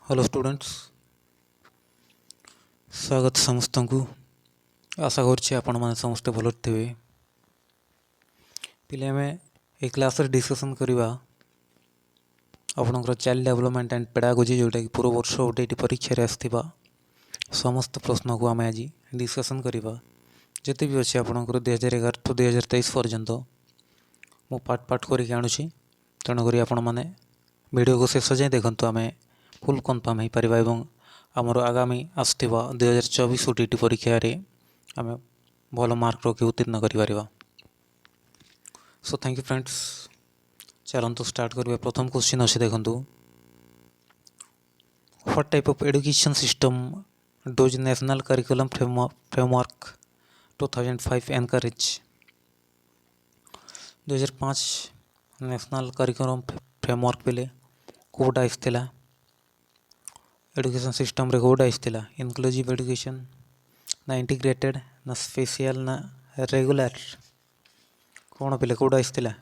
Hello students, स्वागत समस्त को। आशा कर समस्ते भल थे। पिले आम ए क्लास डिस्कसन करवा आपणकर चाइल्ड डेवलपमेंट एंड पेडागोजी जोटा कि पूर्व वर्ष गोटे परीक्षा आसवा समस्त प्रश्न को आम आज डिस्कसन करवा। जिते भी अच्छे आपंकर 2011 टू 2023 पर्यंत मु पार्ट पार्ट करके आणुची। तेणुक आपण मैंने वीडियो को शेष जाए देखु आम फुल कन्फर्म हो पार और आमर आगामी आसवा 2024 ओटीटी परीक्षा आम भल मार्क रखी उत्तीर्ण कर। So thank you friends. चलते स्टार्ट करिए। प्रथम क्वेश्चन अच्छे देखु, what type of education system does national curriculum framework 2005 encourage. 2005 national curriculum framework पे कोड आसला एजुकेशन सिस्टम रे कोड आसला इनक्लूसिव एजुकेशन ना इंटीग्रेटेड ना स्पेशल ना रेगुलर कौन पे कोड आसला।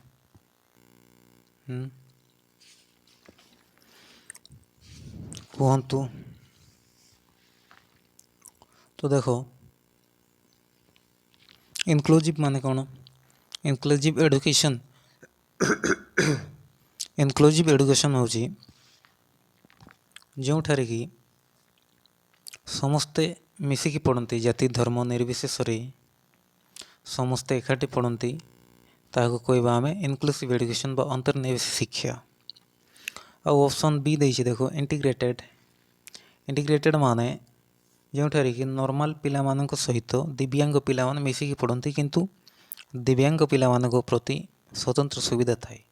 कहतु तो देखो इनक्लूसिव माने कौन। इनक्लूसिव एजुकेशन इनक्लूसिव एजुकेशन हूँ जो ठारे कि समस्ते मिसिकी पढ़ती जाति धर्म निर्विशेष समस्ते एकाठी पढ़ती ताको कहवा आम इनक्लूसिव एजुकेशन बा अंतर्निवेश शिक्षा। आउ ऑप्शन बी देछि देखो इंटीग्रेटेड। इंटीग्रेटेड माने जो ठारे कि नॉर्मल पिला मानक सहित दिव्यांग पिला माने मिसिकी पढ़ती किंतु दिव्यांग पिला मानक प्रति स्वतंत्र सुविधा थाए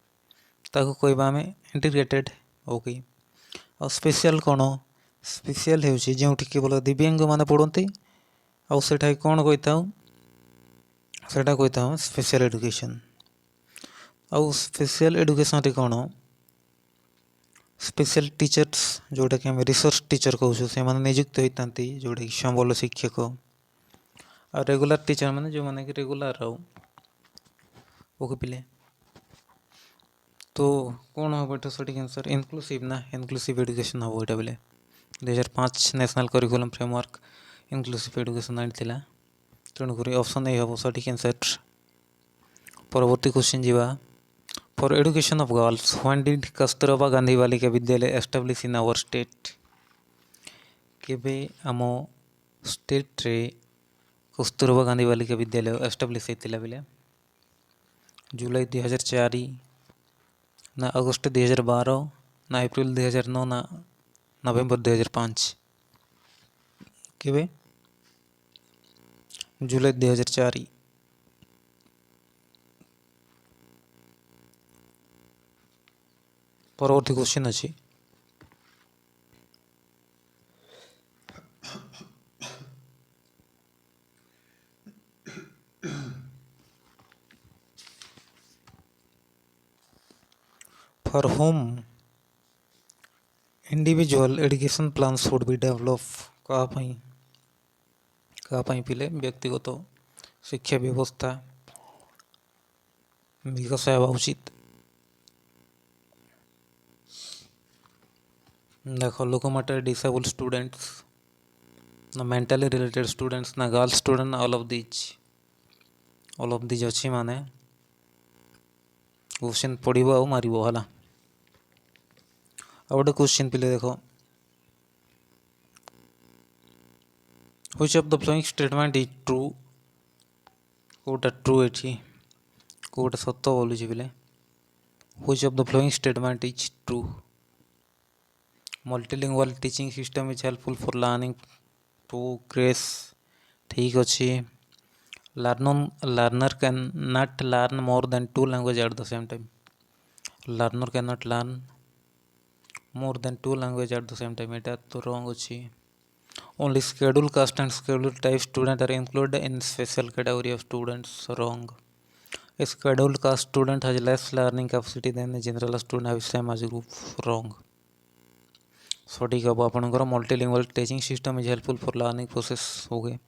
ताको कहवा आम इंटीग्रेटेड। ओके। और स्पेशल कौन। स्पेशल हो जो केवल दिव्यांग मान पढ़ते आटा कौन कही था सेटा कही था स्पेशल एजुकेशन। आउ स्पेशल एजुकेशन कौन स्पेशल टीचर्स जोटा कि आम रिसोर्स टीचर कहूँ से नियुक्त होता जोटा कि संबल शिक्षक। आ रेगुलर टीचर मैंने जो मैंने कि रेगुलर ओके पिले। तो कौन हम ये सठिक आंसर इनक्लूसिव ना इनक्लूसिव एजुकेशन हम ये बोले 2005 national curriculum framework inclusive education आनी। तेणुक ऑप्शन ए हम सठिक आंसर। परवर्ती क्वेश्चन जीवा for education of girls when did Kasturba Gandhi Balika विद्यालय एस्टाब्लिश इन आवर स्टेट। केबे आम स्टेट रे कस्तूरबा गांधी बालिका विद्यालय एस्टाब्लिश होता बेले जुलाई 2004 ना अगस्ट 2012 ना एप्रिल 2009 ना नवेम्बर 2005। केबे जुलाई 2004। परवर्ती क्वेश्चन अच्छी for home individual education plan should be develop कहाँ पिले व्यक्तिगत शिक्षा व्यवस्था विकास हेबा उचित। देख लोक मैटर डिसेबल स्टूडेंट्स ना मेंटली रिलेटेड स्टूडेंट्स ना गर्ल्स स्टूडेंट ना ऑल ऑफ दिज अच्छी माने क्वेश्चन पढ़ो आ मार है। आ गए क्वेश्चन पिले देख which of the following statement is true. कोटा ट्रू ये कोटा सत्य बोलूँ पिले which of the following statement is true. Multilingual teaching system is helpful for learning progress ठीक अच्छे। Learner can not learn more than 2 language at the same time. Learner can not learn more than 2 language at the same time एटा तो wrong अच्छी। Only scheduled caste and scheduled type student are included in special category of students wrong. A scheduled caste student has less learning capacity than a general student have same as group wrong. सठिक हम आपंकर multilingual teaching system is helpful for learning process हो गए।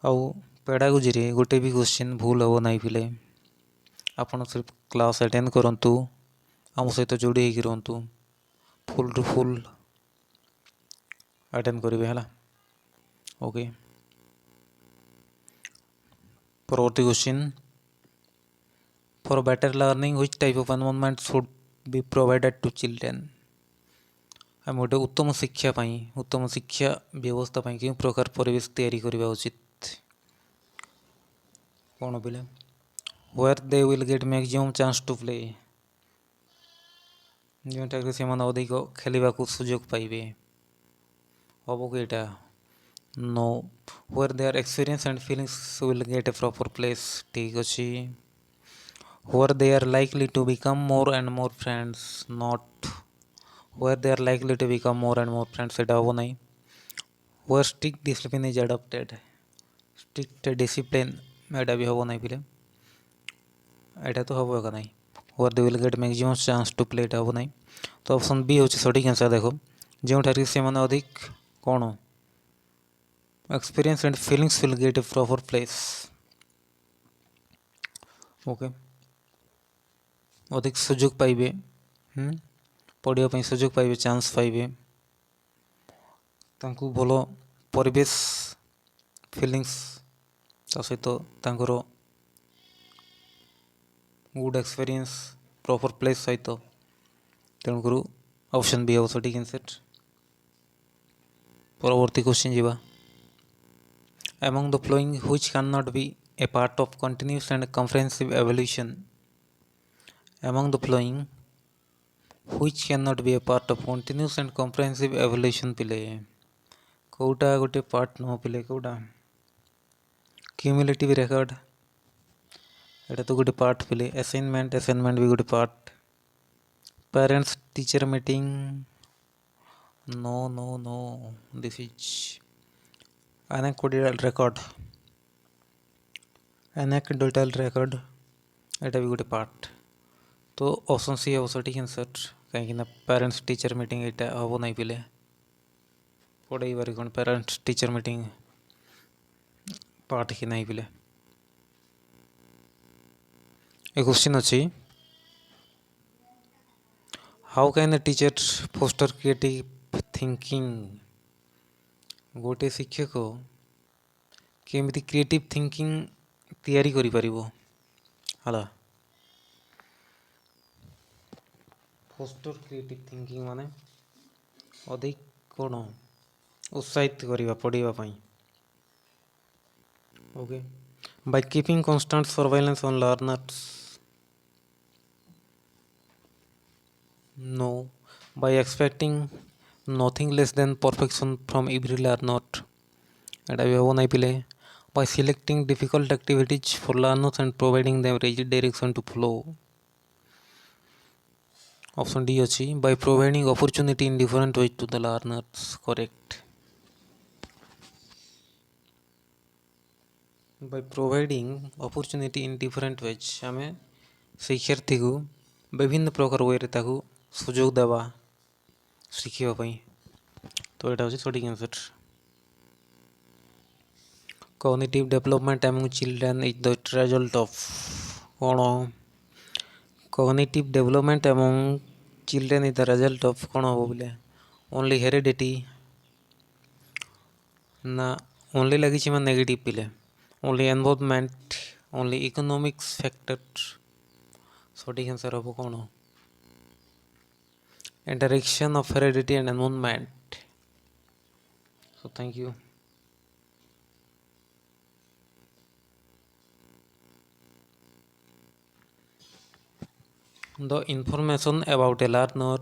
आउ pedagogy रे गोटे भी question भूल हम नहीं पिले आपन सिर्फ क्लास अटेंड करूँ आम सहित जोड़ी होगी रुहतु फुल टू फुल अटेंड करेंगे है। ओके परवर्ती question for better learning which type of environment should be provided to children आम गोटे उत्तम शिक्षा व्यवस्था क्यों प्रकार परिवेश तैयारी करवा उचित कौन पिले where they will get maximum chance to play जोटा से अधिक खेलने को सुजोग पाइबे हम कि यहाँ no where their experience and feelings will get a proper place ठीक अच्छे where they are likely to become more and more friends not where they are likely to become more and more friends से हम ना where strict discipline is adopted strict discipline एटा भी हम ना पिले एटा तो हम का ना where they will get maximum chance to play हम ना तो ऑप्शन बी हूँ सठिक आंसर देख जो से अधिक कौन experience and feelings will get a proper place okay अधिक सुजोग पाइबे पढ़ाई सुजोग पाइबे चांस पाइबे भल परिवेश फीलिंग्स सहित गुड एक्सपीरियंस प्रॉपर प्लेस सहित तेणुकर ऑप्शन बी हम सठिक आंसर परवर्ती क्वेश्चन जीवा among the following which cannot be a part of continuous and comprehensive evolution among the following which cannot be a part of continuous and comprehensive evolution पिले कोटा गोटे part न पिले Kota cumulative record एटा तो गोटे part पिले assignment भी गोटे part parents teacher meeting no no no this is anecdotal record एटा भी गोटे पार्ट तो ऑप्शन सी हम सठिक आंसर कहीं पेरेंट्स टीचर मीटिंग एटा हम नहीं पिले पढ़ाई बारे कौन पेरेंट्स टीचर मीटिंग पार्ट ही नहीं पिले एक क्वेश्चन अच्छी how can a teacher foster creative thinking गोटे शिक्षक केमिति क्रिएटिव थिंकिंग तैयारी करि परिबो हला फोस्टर क्रिएटिव थिंकिंग माने अधिक कौन उत्साहित करवा पढ़ाई पाई okay by keeping constant surveillance on learners no by expecting nothing less than perfection from every learner एटा भी हम नहीं पिले by selecting difficult activities for learners and providing them rigid direction to follow option D अच्छी by providing opportunity in different ways to the learners correct by providing opportunity in different ways आमे शिक्षार्थी को विभिन्न प्रकार वे सुजोग देवा शिखापी तो यहाँ हूँ सठिक answer cognitive development among children is the result of कौन cognitive development among children is the result of कौन हम बोले ओनली हेरिडिटी ना ओनली लगी नेगेटिव पिले only environment only economics factor सठिक आंसर हम कौन interaction of heredity and environment so thank you the information about a learner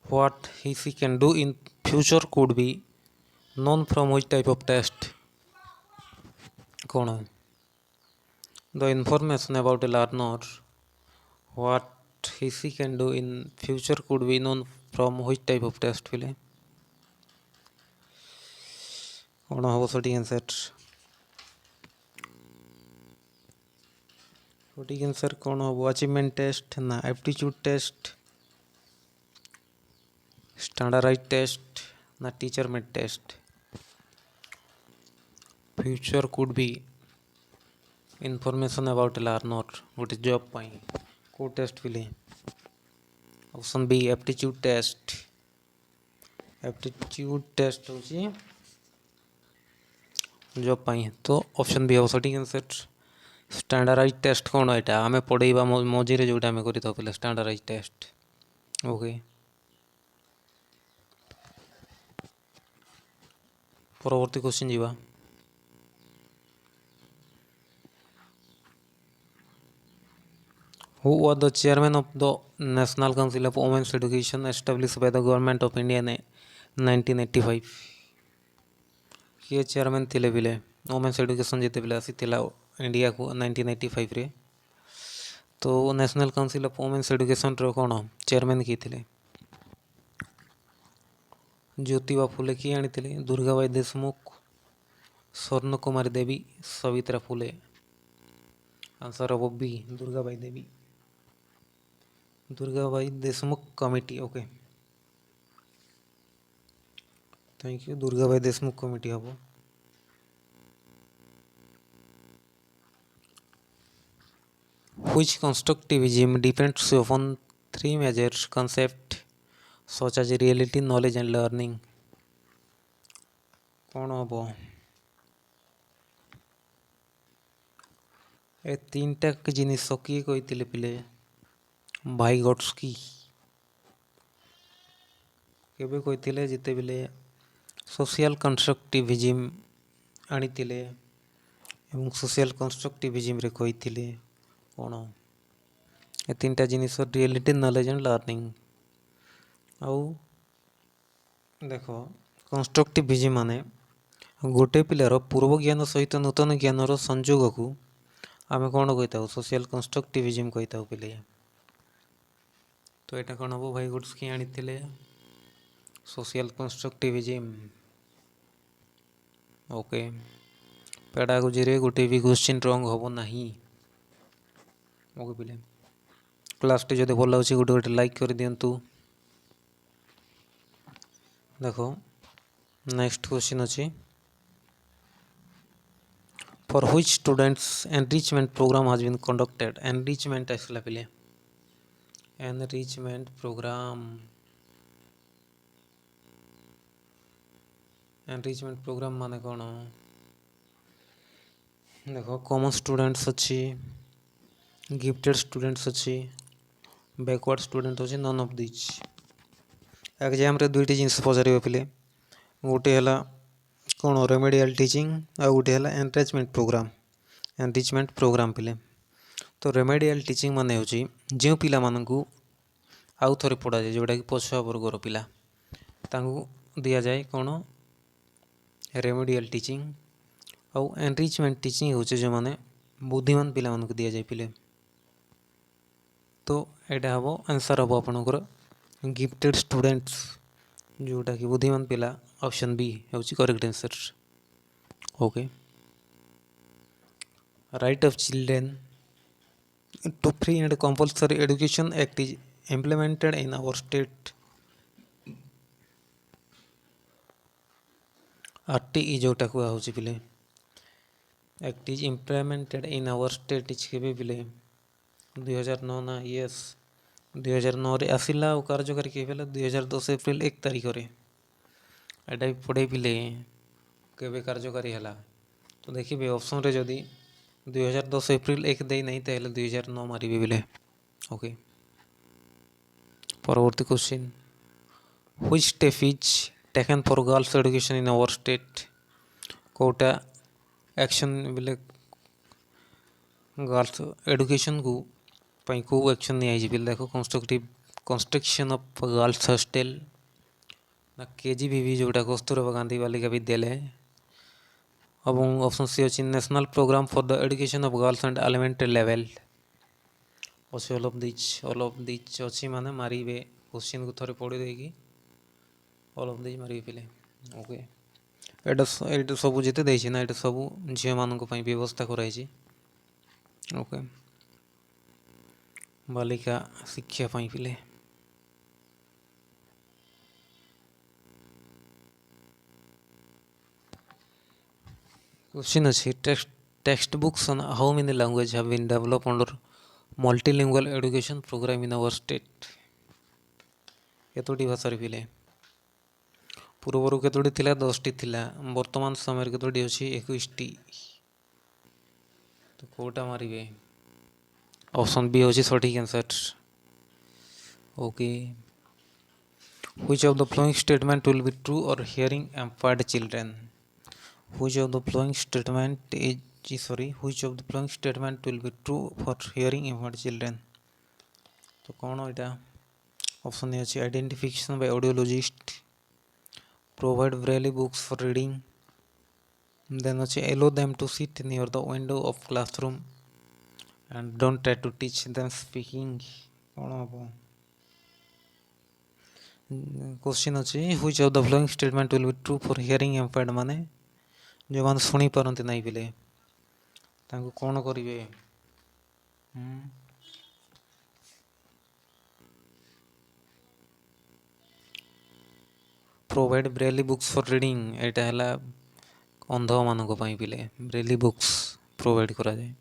what she can do in future could be known from which type of test कौन the information about a learner what he can do in future could be known from which type of test पिले कौन हम सठिक answer सठिक answer कौन हम achievement test ना aptitude test standardized test ना teacher made test future could be information about learner गोटे जॉब पाई को टेस्ट पिले option B aptitude test aptitude test होची जॉब पाई तो ऑप्शन बी हम सठिक आंसर। स्टैंडर्डाइज टेस्ट कौन एटा आमे पढ़ेबा मझे जोटा आमे करि पहले स्टैंडर्डाइज टेस्ट। ओके परवर्ती क्वेश्चन जीवा। Who was the chairman of the National Council of Women's Education established by the Government of India in 1985? किए चेयरमैन थिले बिले वोमेन्स एडुकेशन जिते बिले आसीथिला इंडिया को 1985 रे। तो national council of women's education रो कोन चेयरमैन की थिले ज्योतिबा फुले की आनीथिले दुर्गाबाई देशमुख स्वर्ण कुमारी देवी सवित्रा फुले। आंसर हम B Durgabai Devi Durgabai Deshmukh committee. Okay thank you Durgabai Deshmukh committee हम। Which constructivism depends upon three major concepts such as reality, knowledge and learning? कौन हम ए तीन टाक जिनिस किए कही पिले भाइगोट्स्की केबे कही जिते बिले सोशल कंस्ट्रक्टिविज्म आनी सोशल कंस्ट्रक्टिविज्म रे कही कौन ए तीन टा जिनिस रियलिटी नॉलेज एंड लर्निंग। आउ देख कंस्ट्रक्टिविज्म माने गोटे पिलार पूर्व ज्ञान सहित नूतन ज्ञानर संयोग को आम कौन कही सोशल कंस्ट्रक्टिविज्म कही पिले। तो यहाँ कौन हम भाइगोट्स्की आनी सोशल कंस्ट्रक्टिविज्म। ओके पेडागोजी रे गोटे भी क्वेश्चन रंग हम ना। ओके पिले क्लास टी जदि भल लगे गोटे गोटे लाइक कर दिंतु। देखो नेक्स्ट क्वेश्चन अच्छी for which students enrichment program has been conducted. Enrichment आसला पिले एनरिचमेंट प्रोग्राम एनरिचमेंट प्रोग्राम माने कौन देखो कॉमन स्टूडेंट्स अच्छी गिफ्टेड स्टूडेंट्स अच्छी बैकवर्ड स्टूडेंट अच्छी नन ऑफ दिस। एग्जाम रे दुईटी जिनस पचारे पिले गोटे है कौन रेमेडियल टीचिंग आ गोटे है एनरिचमेंट प्रोग्राम पिले। तो रेमेडियल टीचिंग माने होची जो पिला मानकू आउ थोड़े पढ़ा जाए जोटा कि पछुआ वर्गर पिला तांकू दिया जाए कौन रेमेडियल टीचिंग आउ एनरिचमेंट टीचिंग होचे जो माने बुद्धिमान पिला मानकू दिया जाए पिले। तो एटा हम आंसर हम आपनकर गिफ्टेड स्टूडेंट्स जोटा कि बुद्धिमान पिला ऑप्शन बी होची correct answer. Okay right of children to free and compulsory education act is implemented in our state। RTE जोटा कुआ होची पिले act is implemented in our state is केबे पिले 2009 ना यस 2009 रे आसिला और कार्यकारी के भेला 2010 एप्रिल 1 तारिख रे एटा भी पढ़े पिले केबे कार्यकारी हला। तो देखिए ऑप्शन रे जदी 2010 एप्रिल 1 दे नहीं ताहले 2009 मारिबे पिले। ओके परवर्ती question which step is taken for girls education in our state. कोटा एक्शन बिले गर्ल्स एजुकेशन को पई को एक्शन नहीं आई बिल देखो कंस्ट्रक्शन ऑफ गर्ल्स हॉस्टल ना केजीबीवी जोटा कस्तूरबा गांधी बालिका विद्यालय। अब ऑप्शन सी अच्छी national programme for the education of girls and elementary level अच्छे ऑल ऑफ दिच अच्छी माने मारिबे क्वेश्चन को थोड़े पढ़ी देगी ऑल ऑफ दिच मारिबे पिले। ओके एटा सब जिते देछि ना एटा सब झियो मानक पई व्यवस्था कराई। ओके बालिका शिक्षा पई पिले क्वेश्चन अच्छी text books on how many languages have been developed under multilingual education program in our state। केतोटी भाषा पिले ପୂର୍ବରୁ କେତୋଟି ଥିଲା? 10ଟି ଥିଲା। ବର୍ତ୍ତମାନ ସମୟରେ କେତୋଟି ଅଛି? 21ଟି। ତ କେଉଁଟା ମାରିବେ? ଅପସନ୍ ବି ହେଉଛି ସଠିକ୍ answer. Okay, which of the following statement will be true or hearing impaired children? Which of the following statement which of the following statement will be true for hearing impaired children? तो कौन एटा? Option A अछि identification by audiologist, provide braille books for reading, then अछि allow them to sit near the window of classroom and don't try to teach them speaking. कौन हबो? Question अछि which of the following statement will be true for hearing impaired माने जो मान सुनी पारंती नहीं पिले तांको कौन करिवे? Provide braille books for reading एटा हला अंध मानक पई पिले ब्रेली बुक्स प्रोवाइड करा जाए।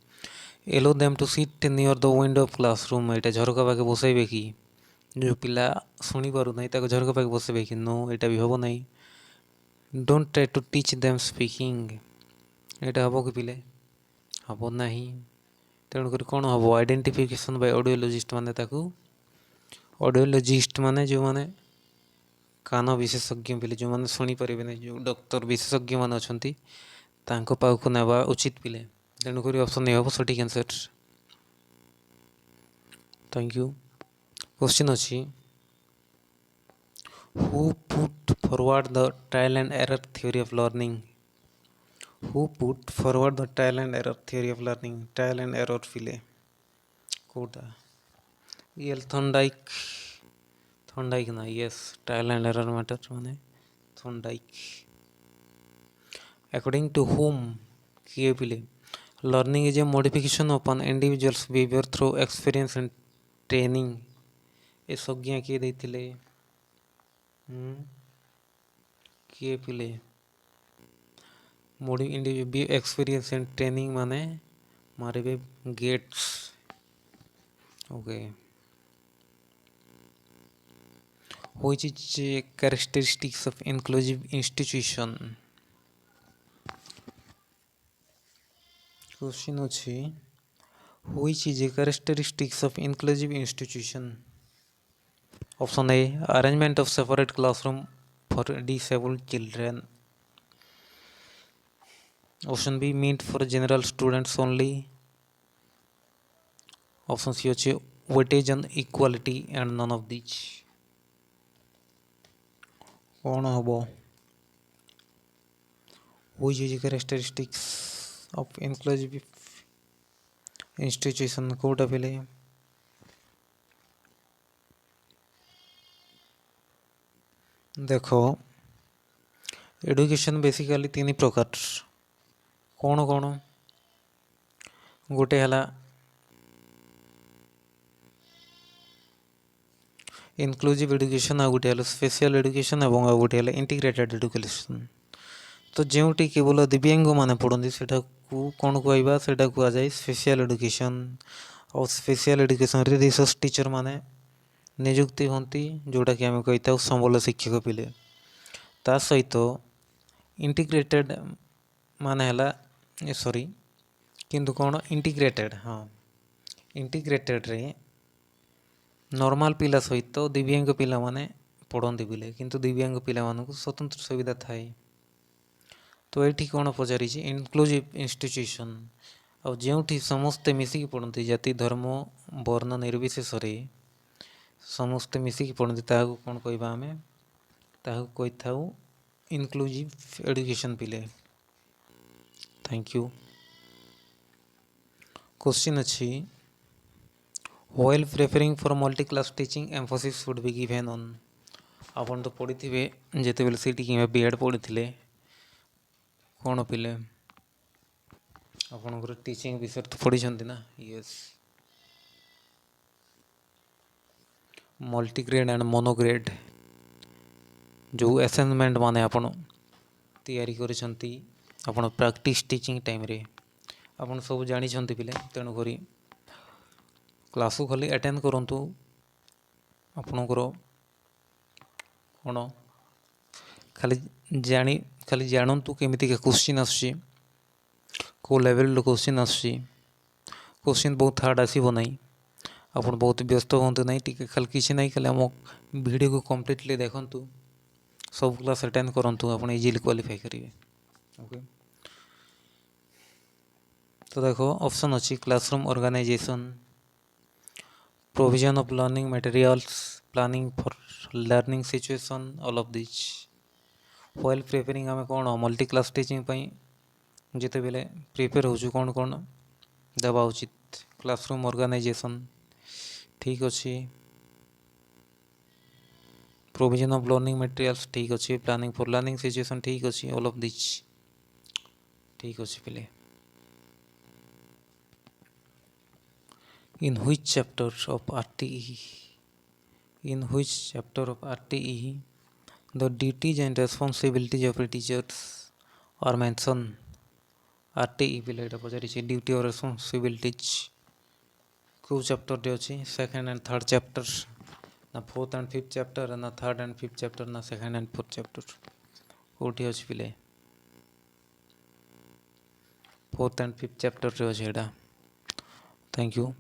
Allow them to sit near the window of classroom एटा झरका पाके बसाइबे कि? जो पिला सुनी पारु नहीं ताको झरका पाके बसाइबे कि? नो, एटा भी हबो नहीं। Don't try to teach them speaking एटा हबो कि पिले? हबो नहीं। तेणुक कौन हम? आइडेंटिफिकेशन बाय ऑडियोलॉजिस्ट माने ताकू ऑडियोलॉजिस्ट माने जो माने कान विशेषज्ञ पिले जो माने शुणी पारे नहीं, जो डॉक्टर विशेषज्ञ मान अच्छा तांको पाखु नेबा उचित पिले। तेणुक ऑप्शन नहीं हम सठिक आंसर। Thank you. क्वेश्चन अच्छी who put forward the trial and error theory of learning? Who put forward the trial and error theory of learning? Trial and error फिले कोटा एल थॉर्नडाइक ना? Yes, trial and error matter माने Thorndike. According to whom किए पिले? Learning is a modification of an individual's behaviour through experience and training ए संज्ञा किए देथिले? किए पिले? एक्सपीरियंस एंड ट्रेनिंग माने मारे गेट्स। Okay, which is characteristics of inclusive institution? Question अच्छी which is characteristics of inclusive institution? Option A arrangement of separate classroom for disabled children, option B meant for general students only, option C अच्छे weightage on equality and none of these. कौन हम? which is characteristics of inclusive institution Kota पिले? देखो education basically तीन प्रकार। कौन कौन? गोटे है इनक्लूसिव एडुकेशन, आ गोटे स्पेशल एडुकेशन और आ गोटे इंटीग्रेटेड एडुकेशन। तो जोटी केवल दिव्यांग मैंने पढ़ती से कौन कहवा से कहुए स्पेशल एडुकेशन। और स्पेशल एडुकेशन रिसोर्स टीचर माने नियुक्ति होती जोटा कि आम कही था संबल शिक्षक पिले। ता सहित इंटीग्रेटेड माने है सॉरी किंतु कौन इंटीग्रेटेड? हाँ, इंटीग्रेटेड रे नॉर्मल पिला सहित दिव्यांग पिला माने पढ़ती पिले किंतु दिव्यांग पिला मानक स्वतंत्र सुविधा थाए। तो ये कौन पचारि इनक्लूसिव इंस्टीट्यूशन और जो समस्ते मिसिकी पढ़ती जाति धर्म वर्ण निर्विशेष समस्ते मिसिकी पढ़ती कौन कहवा आम कही था इनक्लूसिव एडुकेशन पिले। Thank you. क्वेश्चन अच्छी while preparing for multi class teaching emphasis should be given on? आपन तो पढ़ी थे जिते बेले सीटी कि बीएड पढ़ी थे कौन पिले आपन टीचिंग विषय तो पढ़ी ना? यस, मल्टीग्रेड एंड मोनोग्रेड जो असाइनमेंट माने आपन तैयारी करिसंती आपन प्रैक्टिस टीचिंग टाइम रे आपन सब जानी छंती पिले। तेणु करी क्लास को खाली अटेंड करंतु आपनकर कौन खाली जानी खाली जानतु केमितिका क्वेश्चन आसुची को लेवल क्वेश्चन आसुची क्वेश्चन बहुत हार्ड आसीबो नहीं आपण बहुत व्यस्त होंतु नहीं टिके खाली किसी नहीं खाली आम वीडियो को कंप्लीटली देखंतु सब क्लास अटेंड करंतु आपण इजीली क्वालिफाई करेंगे। ओके तो देखो ऑप्शन अच्छी classroom organization provision of learning materials planning for learning situation all of this while preparing आम कौन मल्टी क्लास टीचिंग जिते बेले प्रिपेयर हो कौन कौन देवा उचित क्लासरूम ऑर्गेनाइजेशन ठीक अच्छे प्रोविजन ऑफ लर्निंग मटेरियल्स ठीक अच्छे प्लानिंग फॉर लर्निंग सिचुएशन ठीक अच्छे ऑल ऑफ दिस ठीक अच्छे पिले in which chapter of RTE the duties and responsibilities of a teachers are mentioned RTE पिले एटा पचारि छि ड्यूटी और रेस्पॉन्सिबिलिटीज को चैप्टर रे अछि सेकंड एंड थर्ड चैप्टर ना फोर्थ एंड फिफ्थ चैप्टर ना थर्ड एंड फिफ्थ चैप्टर ना सेकंड एंड फोर्थ चैप्टर कोठी अछि पिले फोर्थ एंड फिफ्थ चैप्टर रे अछि एटा थैंक यू।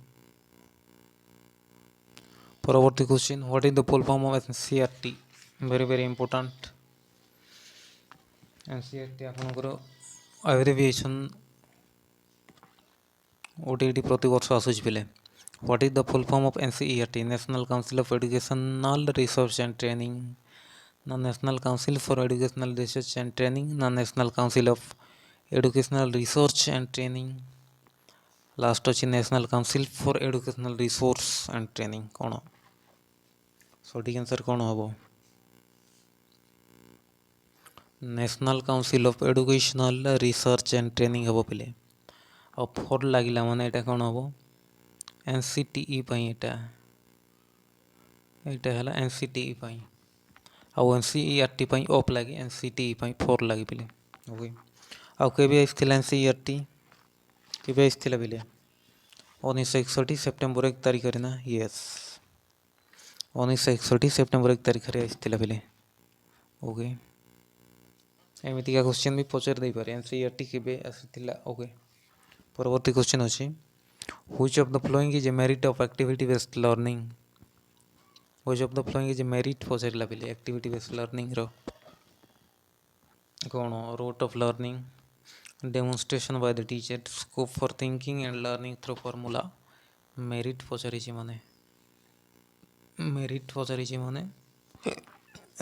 परवर्ती question what is the full form of NCERT very very important NCERT आपनकर एब्रिविएशन ओटीटी प्रति वर्ष आसुच पिले what is the full form of NCERT National council of Educational Research and Training ना National Council for Educational Research and Training ना National council of Educational Research and Training last अच्छी National Council for Educational Resource and Training कौन सठिक answer कौन हम national council of Educational Research and training हम पिले और फोर लगिला माने एटा कौन हम एनसीटीई एटा है एनसीटीई आउ एनसीईआरटी ऑफ लगे एनसीटीई फोर लगे पिले ओके आउ केबे आइसथिला एनसीईआरटी केबे आइसथिला पिले 1961 सेप्टेम्बर 1 तारिख ना यस 1961 सेप्टेम्बर 1 तारिख आइसथिला पिले ओके एमितिका क्वेश्चन भी पचार दे पारे एनसीईआरटी केबे आसिथिला ओके। परवर्ती क्वेश्चन अच्छी which of the following is a merit of activity based learning which of the following is a merit पचारला पिले एक्टिविटी बेस्ड लर्निंग रो कौन rote of learning demonstration by the teacher scope for thinking and learning through formula merit पचारि माने merit पचारि माने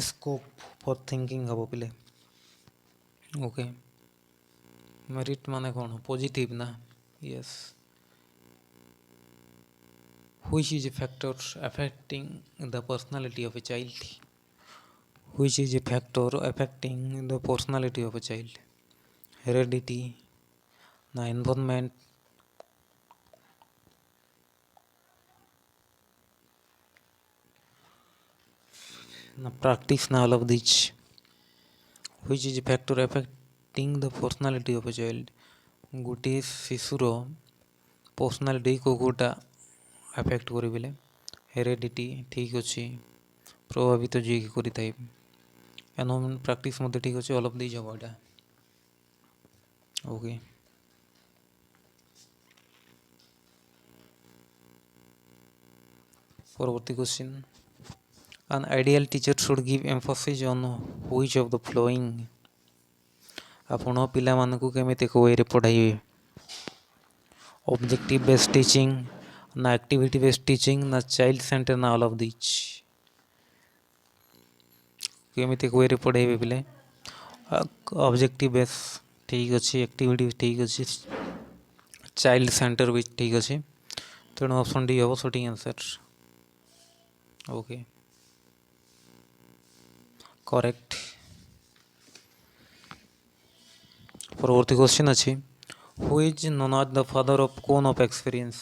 scope for thinking हम पिले ओके मेरिट माने कौन पॉजिटिव ना yes which is a factor affecting the personality of a child which is a factor affecting the personality of a child heredity na environment na practice na all of these which is a factor affecting the personality of a child गोटे शिशुर personality को गोटा affect करी बेले heredity ठीक अच्छे प्रभावित जी करें environment practice मत ठीक अच्छे ऑल ऑफ दिस हम एटा ओके। परवर्ती question an ideal teacher should give emphasis on which of the following आपण पिला मानकु केमिति को वे पढ़ाइबे ऑब्जेक्टिव बेस्ड टीचिंग ना एक्टिविटी बेस्ड टीचिंग ना चाइल्ड सेंटर ना ऑल ऑफ दिस केमिति को वे पढ़ाइबे पिले ऑब्जेक्टिव बेस्ड ठीक अच्छे एक्टिविटी ठीक अच्छे चाइल्ड सेंटर भी ठीक अच्छे तेणु ऑप्शन डी हम सठिक आंसर ओके करेक्ट। परवर्ती क्वेश्चन अच्छी who is none of the father of cone of experience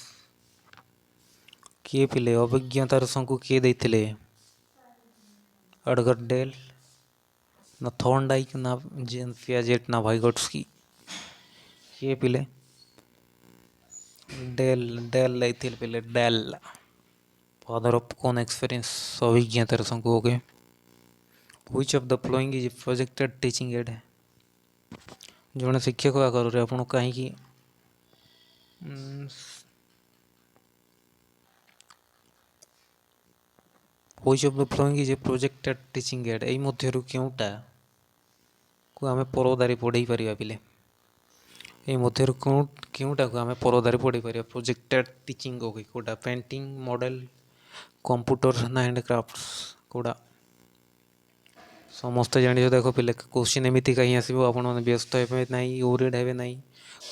किए पिले अभिज्ञतार संकु किए देथिले एडगर डेल ना थॉर्नडाइक ना जेन पियाजेट ना वाइगोट्स्की किए पिले डेल डेल लेथिल पिले Dale father of cone experience अभिज्ञतार संकु okay Which of the following is a projected teaching aid? ଜଣେ ଶିକ୍ଷକ ଆକାରରେ ଆପଣ କାହିଁକି Which of the following is a projected teaching aid? ଏଇ ମଧ୍ୟରୁ କେଉଁଟାକୁ ଆମେ ପରଦାରେ ପଢ଼େଇ ପାରିବା ପିଲେ? ଏଇ ମଧ୍ୟରୁ କେଉଁଟାକୁ ଆମେ ପରଦାରେ ପଢ଼େଇ ପାରିବା? ପ୍ରୋଜେକ୍ଟେଡ୍ ଟିଚିଂ କେଉଁଟା? ପେଣ୍ଟିଂ, ମଡ଼େଲ, କମ୍ପ୍ୟୁଟର ନା ହ୍ୟାଣ୍ଡକ୍ରାଫ୍ଟସ୍ କେଉଁଟା? ସମସ୍ତେ ଜାଣିଛ ଦେଖ ପିଲେ, କୋଶ୍ଚିନ୍ ଏମିତି କାହିଁ ଆସିବ, ଆପଣମାନେ ବ୍ୟସ୍ତ ହେବେ ନାହିଁ, ଓରିଡ୍ ହେବେ ନାହିଁ,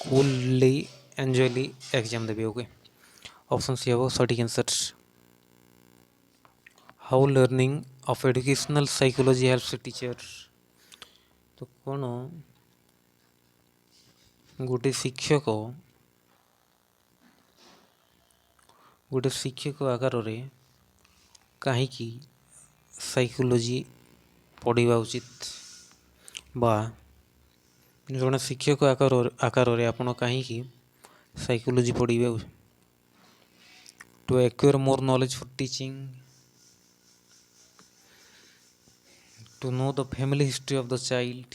କୁଲଲି ଏନ୍ଜୟଲି ଏକ୍ଜାମ୍ ଦେବେ। ଓକେ, ଅପସନ୍ ସି ହେବ ସଠିକ୍ answer. How learning of educational psychology helps teacher? ତ କ'ଣ ଗୋଟେ ଶିକ୍ଷକ ଆକାରରେ କାହିଁକି ସାଇକୋଲୋଜି ପଢ଼ିବା ଉଚିତ, ବା ଜଣେ ଶିକ୍ଷକ ଆକାରରେ ଆପଣ କାହିଁକି ସାଇକୋଲୋଜି ପଢ଼ିବେ? To acquire more knowledge for teaching, to know the family history of the child,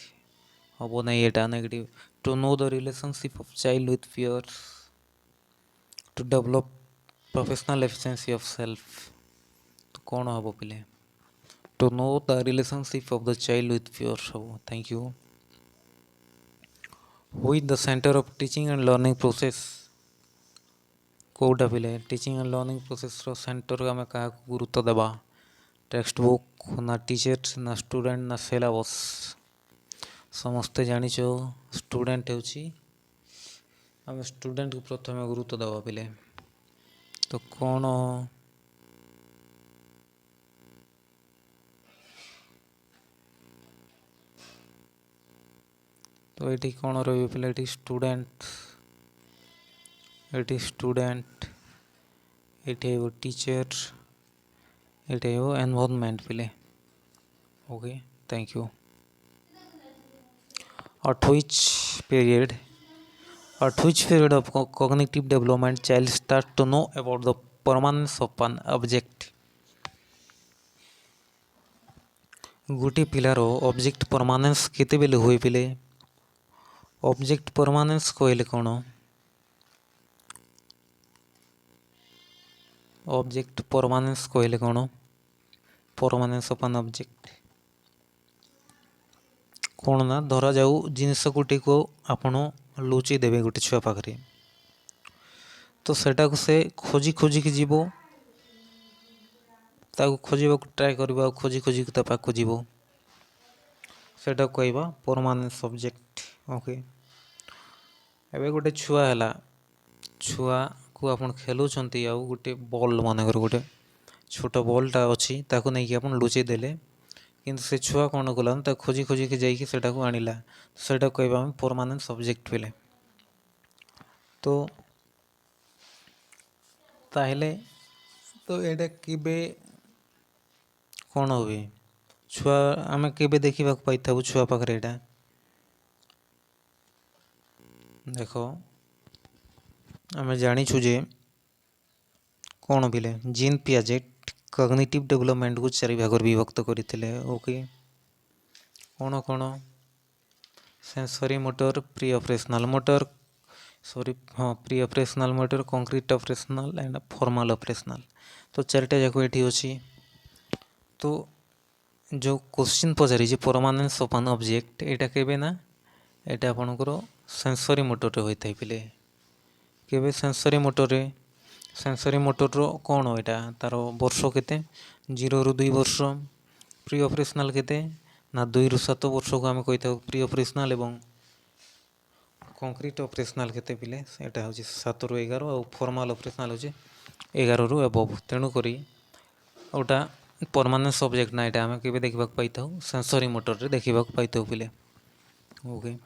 ହେବ ନାହିଁ ଏଇଟା negative. To know the relationship of child with peers, to develop professional efficiency of self. ତ କ'ଣ ହେବ ପିଲେ? To know the relationship of the child with peers ହେବ। Thank you. Who is the centre of teaching and learning process? କେଉଁଟା ପିଲେ teaching and learning ପ୍ରୋସେସ୍ର centre ଆମେ କାହାକୁ ଗୁରୁତ୍ୱ ଦେବା? टेक्स्ट बुक ना टीचर ना स्टूडेंट ना सिलेबस? समस्ते जानिछ स्टूडेंट होची, आम स्टूडेंट को प्रथम गुरुत्व देवा पिले। तो कौन तो ये कौन रही पिले? ये स्टूडेंट ये टीचर ये एनवायरनमेंट पिले। Okay, thank you. At which period of cognitive development child start to know about the permanence of an object? गोटे पिलार ऑब्जेक्ट परमानेंस केते बेले हुए पिले? ऑब्जेक्ट परमानेंस कहले कौन? ऑब्जेक्ट परमानेंस कहले कौन? परमानेंस ऑफ एन ऑब्जेक्ट कौन ना, धरा जाऊ जिनस गोटे को आपण लुचेई देवे गोटे छुआ पाखे, तो सेटा को से खोजी खोजिकी जीव, ताको खोजिबा ट्राए करबा, खोजी खोजिकी ता पाखु जीव, सेटा कहबा परमानेंस ऑब्जेक्ट। ओके, एबे गोटे छुआ हैला, छुआ को आपण खेलुछंती, आउ गोटे बॉल मानकर गोटे छोट बॉलटा अच्छी ताको नहीं कि आपण लुचेई देले, किंतु से छुआ कौन कला ना खोजी खोजी के जाइए सेटा को आनिला, सेटा कहबा हम परमानेंट सब्जेक्ट पिले। तो ताहले तो एटा केबे कौन हुए? छुआ आम केबे देखा पाई था छुआ पाखे? एटा देख आम जाचु जे कौन पिले जीन पियाजेट कॉग्निटिव डेवलपमेंट को 4 भाग विभक्त करते। ओके, कौन कौन? Sensory motor, pre operational motor, pre operational motor, concrete operational and formal operational. तो 4टा जाक ये अच्छी। तो जो क्वेश्चन पचारि परमानेंस ऑफ एन ऑब्जेक्ट एटा केबे ना, एटा आपनकर सेंसरी मोटर रे होइथाय पिले। केबे सेंसरी मोटर रे? सेंसरी मोटर रो कौन एटा तार वर्ष केते? 0 ରୁ 2 वर्ष। प्री ऑपरेशनल केते ना 2 ରୁ 7 वर्ष को आम कही था प्री ऑपरेशनल, एवं कंक्रीट ऑपरेशनल केते पिले? एटा होची 7 ରୁ 11 और फॉर्मल ऑपरेशनल होची 11 ରୁ अबव। तेणु करी ओटा परमानेंस ऑब्जेक्ट ना, एटा आम केबे देखा पाई था? सेंसरी मोटर रे देखा पाई था पिले। Okay,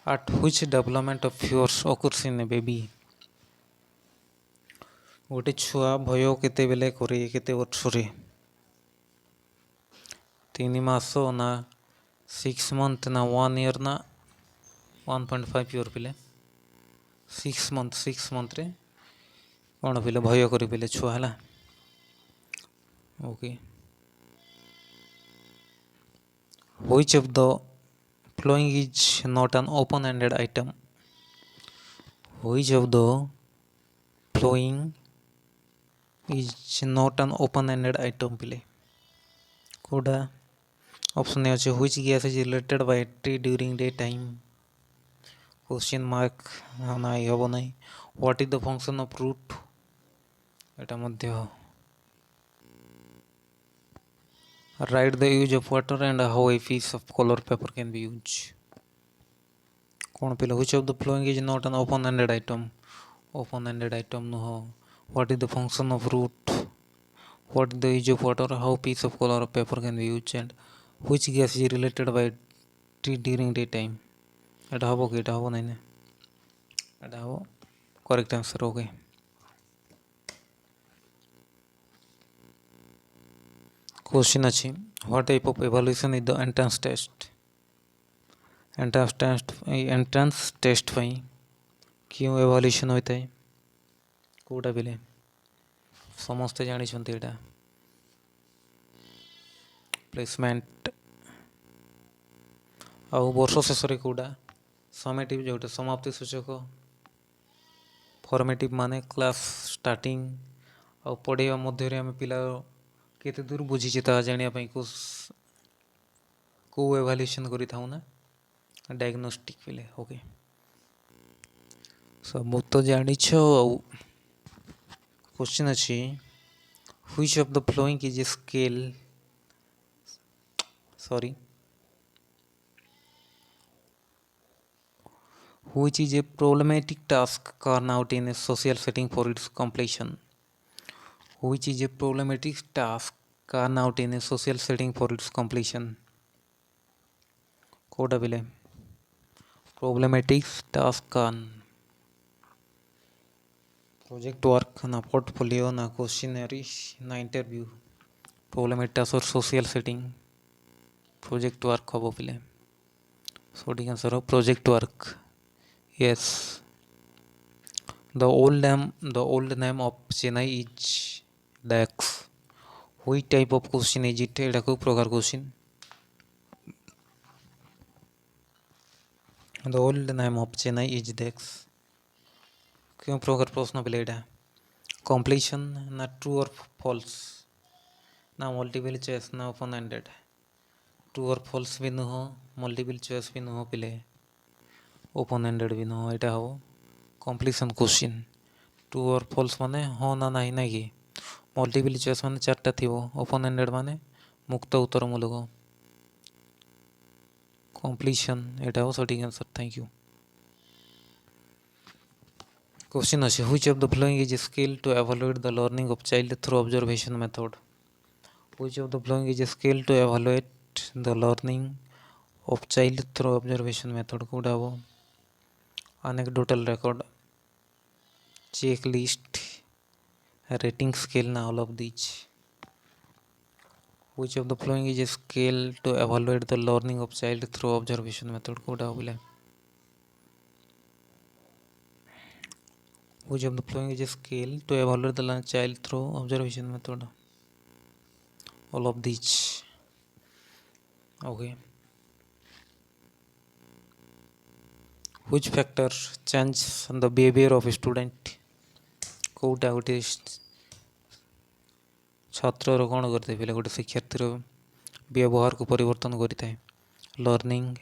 at which development of fears occurs in a baby? गोटे छुआ भय केते बेले करे? केते वर्ष रे? 3 मास ना 6 मंथ ना 1 ईयर ना 1.5 ईयर पिले? 6 मंथ रे कौन पिले भय करे पिले छुआ है। Okay. Which of the flowing is not an open-ended item? Which of the flowing is not an open-ended item ପିଲେ କୋଉଟା ଅପସନ୍ ଅଛି which gas is related by tree during daytime question mark ନାଇଁ ହେବ ନାହିଁ what is the function of root ଏଟା ମଧ୍ୟ write the use of water and how a piece of color paper can be used କ'ଣ ପିଲା which of the flowing is not an open-ended item ନୁହଁ what is the function of root what is the use of water how piece of color paper can be used and which gas is related by tree during daytime এটা ହେବ କି এটা ହେବ ନାହିଁ ନା এটা ହେବ କରେକ୍ଟ ଆନ୍ସର୍ ଓକେ क्वेश्चन अच्छी what type of evaluation is the entrance test पाई क्यों एवल्यूशन होता है कोटा बिले समस्ते जानी एटा प्लेसमेंट आउ वर्ष शेष कोटा समेटिव जोटा समाप्ति सूचक फॉर्मेटिव माने क्लास स्टार्टिंग आउ पढ़ाइबा मध्य आम पिला केते दूर बुझीचे ता जानिया पई को एवल्यूशन करि थाउ ना डायग्नोस्टिक पिले ओके सब तो जानी छो क्वेश्चन अछि which of the following is scale sorry which is a problematic task carried out in a social setting for its completion which is a problematic task carried out in a social setting for its completion कोटा बिले problematic task can project work na portfolio na questionnaire na interview problematic task or social setting project work hobo पिले sorry answer project work yes the old name of Chennai is Dax which type of question is it एटा को प्रकार question the old name of Chennai is Dax क्यों प्रकार प्रश्न पिले एटा completion ना true or false ना multiple choice ना open ended true or false भी नुह multiple choice भी नुह पिले ओपन एंडेड भी नुह एटा हो कम्प्लीशन क्वेश्चन ट्रू और फॉल्स माने हाँ ना नहीं ना कि मल्टीपल चॉइस माने चारटा थिबो ओपन एंडेड माने मुक्त उत्तर मूलक कम्प्लीशन एटा हो सटीक आंसर थैंक यू क्वेश्चन अछि which of the following is skill to evaluate the learning of child through observation method which of the following is skill to evaluate the learning of child through observation method कोडा हो anecdotal record checklist rating scale na all of these which of the following is a scale to evaluate the learning of child through observation method Kota बोले which of the following is a scale to evaluate the child through observation method all of these okay which factor change the behavior of a student Kota गोटे छात्र कौन करते पे गोटे शिक्षार्थी व्यवहार को परिवर्तन करता है लर्निंग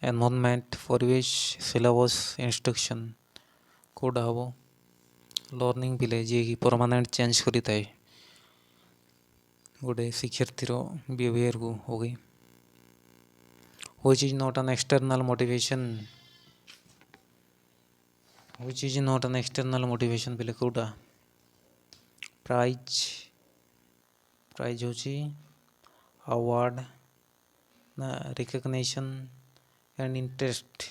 एनवायरनमेंट परिवेश सिलेबस इंस्ट्रक्शन कोडा हम लर्निंग पिले जी कि परमानेंट चेंज करता है गोटे शिक्षार्थी बिहेवियर को हो गई which is not an external motivation पिले कोडा प्राइज होची अवार्ड ना रिकग्निशन एंड इंटरेस्ट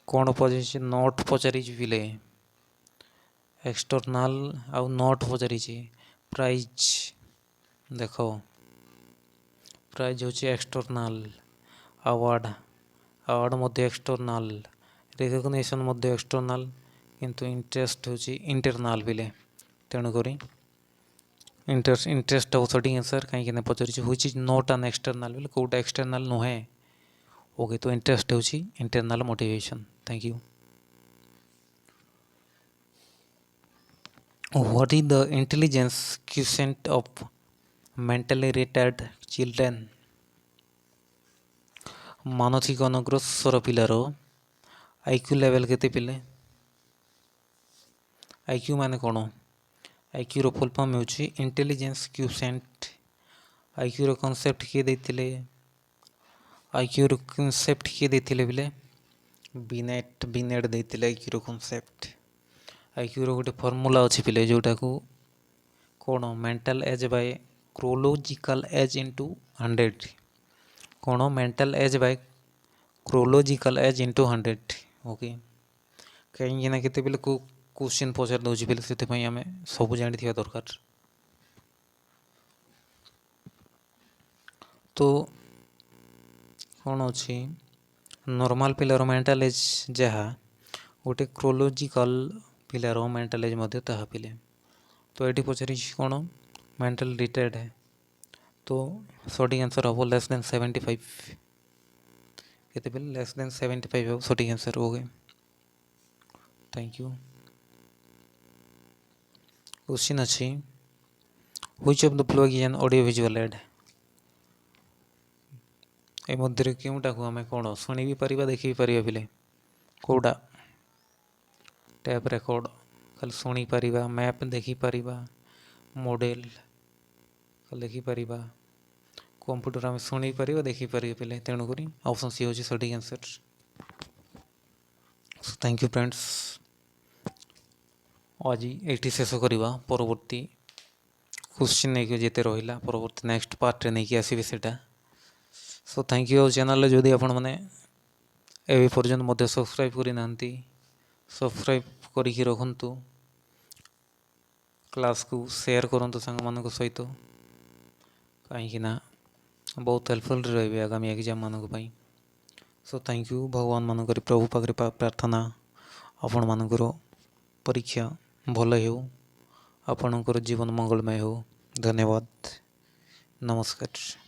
कौन पचार नोट पचारि पिले एक्सटर्नाल आउ नोट पचारि प्राइज देख प्राइज होची एक्सटर्नाल अवार्ड मध्य एक्सटर्नाल रिकग्निशन मध्य एक्सटर्नाल किंतु इंटरेस्ट होची इंटरनाल पिले तेणुक इंटरेस्ट हो सटिंग आंसर कहीं पचार which is not an external बोले कौटा एक्सटर्नल नुहे ओके तो इंटरेस्ट हो internal motivation thank you what is the intelligence quotient of mentally retard children मानसिक अनग्रसर पिलार आईक्यू लेवल केते पिले आईक्यू माने कौन आईक्यू रो फुल फॉर्म होची इंटेलिजेंस क्वोशिएंट आईक्यू रो कांसेप्ट किए देथिले आईक्यू रो कांसेप्ट किए देथिले बिले बिनेट देथिले आईक्यू रो कांसेप्ट आईक्यू रो गोटे फार्मूला अछि पिले जोटा को कौन mental age by chronological age into 100 कौन mental age by chronological age into 100 okay कहीं ना केते बेले को क्वेश्चन पचार दउछि बेले सेते पई हमें सब जानि थिया दरकार तो कौन अच्छी नॉर्मल पिलार मेंटल एज जहाँ गोटे क्रोलोजिकल पिलार मेंटल एज मध्य ताहा पिले तो ये पचारि कौन मेंटल रिटार्ड है तो सठिक आंसर हम लेस देन 75 केते बेले लेस देन 75 हो सठिक आंसर हो गए थैंक यू क्वेश्चन अच्छी which of the following is an audio visual aid ए मध्य क्योंटा को आम कौन शुणी भी पारिबा देखि भी पारिबा पिले कौटा टैप रेकॉर्ड खाली शुणी पारिबा मैप देखि पारिबा मॉडल खाली देखि पारिबा कंप्यूटर आम शुणी पारिबा देखि पारिबा पिले तेणुक ऑप्शन सी होची सठिक आंसर थैंक यू फ्रेंड्स आज ये शेष करवा परवर्ती क्वेश्चन नहीं जिते रहा परवर्ती नेक्स्ट पार्ट रे नहीं आसबि सेटा सो थैंक यू चैनल जदि आपण मैंने ए पर्यंत मध्य सब्सक्राइब करना सब्सक्राइब करके रखु क्लास को शेयर करूँ सांग मान सहित कहीं बहुत हेल्पफुल रही आगामी एग्जाम मानी सो थैंक यू भगवान मानक प्रभु पाखे प्रार्थना आपण मानकर परीक्षा भल हो आपणकर जीवन मंगलमय हो धन्यवाद नमस्कार।